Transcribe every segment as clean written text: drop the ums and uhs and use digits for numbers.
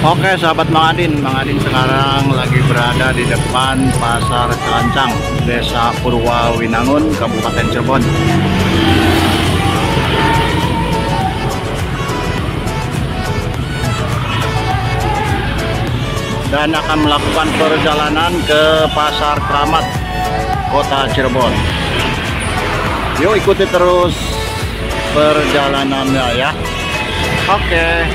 Oke sahabat Mang Adin sekarang lagi berada di depan Pasar Celancang, Desa Purwawinangun, Kabupaten Cirebon. Dan akan melakukan perjalanan ke Pasar Keramat, Kota Cirebon. Yuk ikuti terus perjalanannya ya. Oke.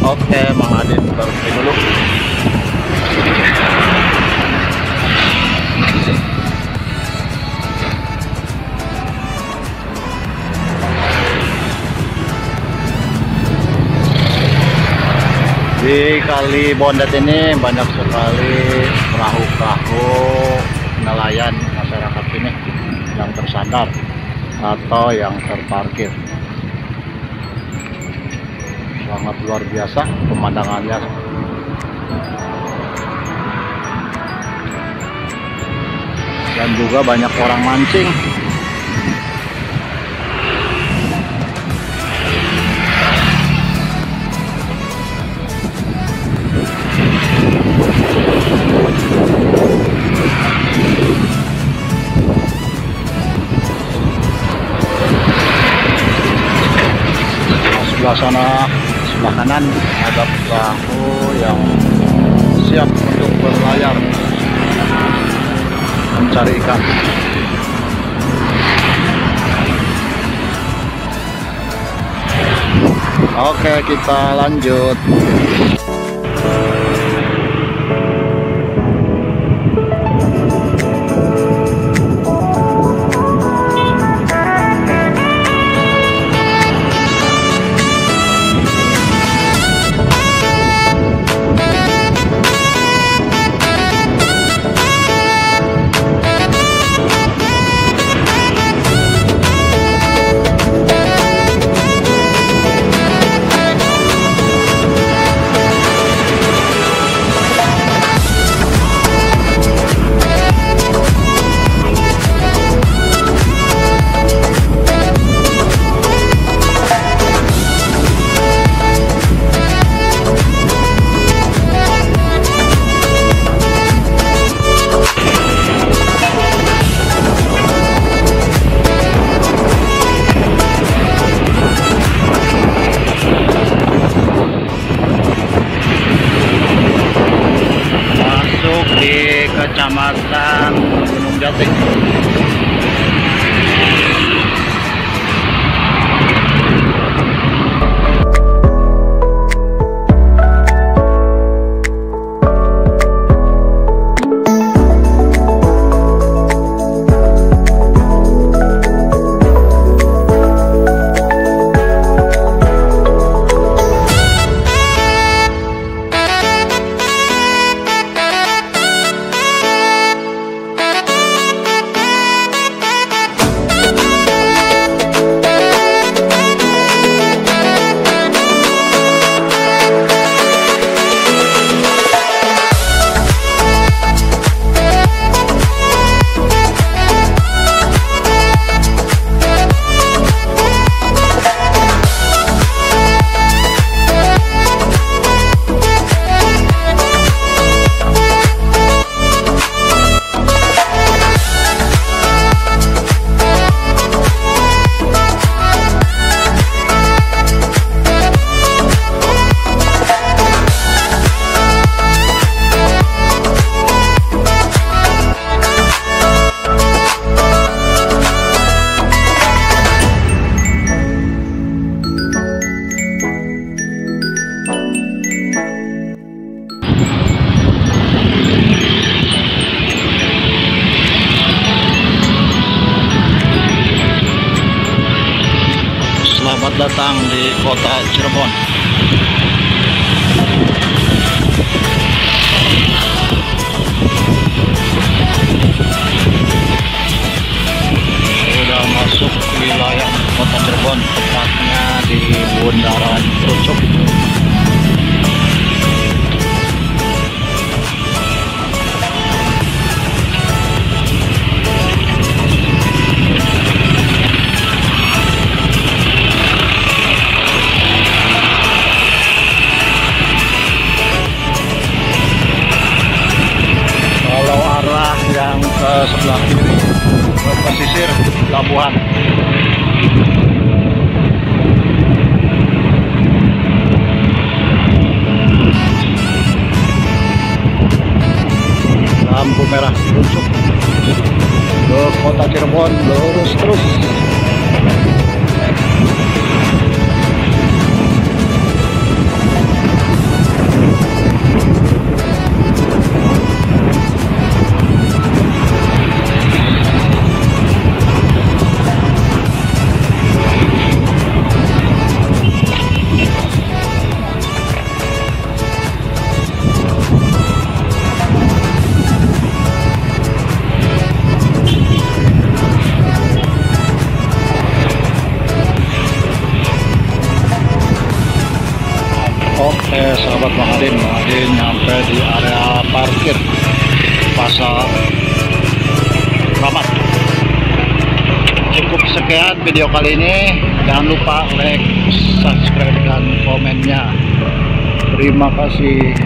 Oke, Mang Adin berhenti dulu. Di Kali Bondet ini banyak sekali perahu-perahu nelayan masyarakat ini yang tersandar atau yang terparkir. Sangat luar biasa pemandangannya. Dan juga banyak orang mancing. Sebelah sana, sebelah kanan ada perahu yang siap untuk berlayar mencari ikan. Oke, kita lanjut. Di Kecamatan Gunung Jati. datang di kota Cirebon. Sudah masuk wilayah kota Cirebon, tepatnya di Bundaran Krucuk. Yang ke sebelah kiri ke pesisir pelabuhan. Lampu merah Krucuk ke kota Cirebon, lurus terus. Oke sahabat Bang Adin nyampe di area parkir Pasar Ramat. Cukup sekian video kali ini, jangan lupa like, subscribe dan komennya. Terima kasih.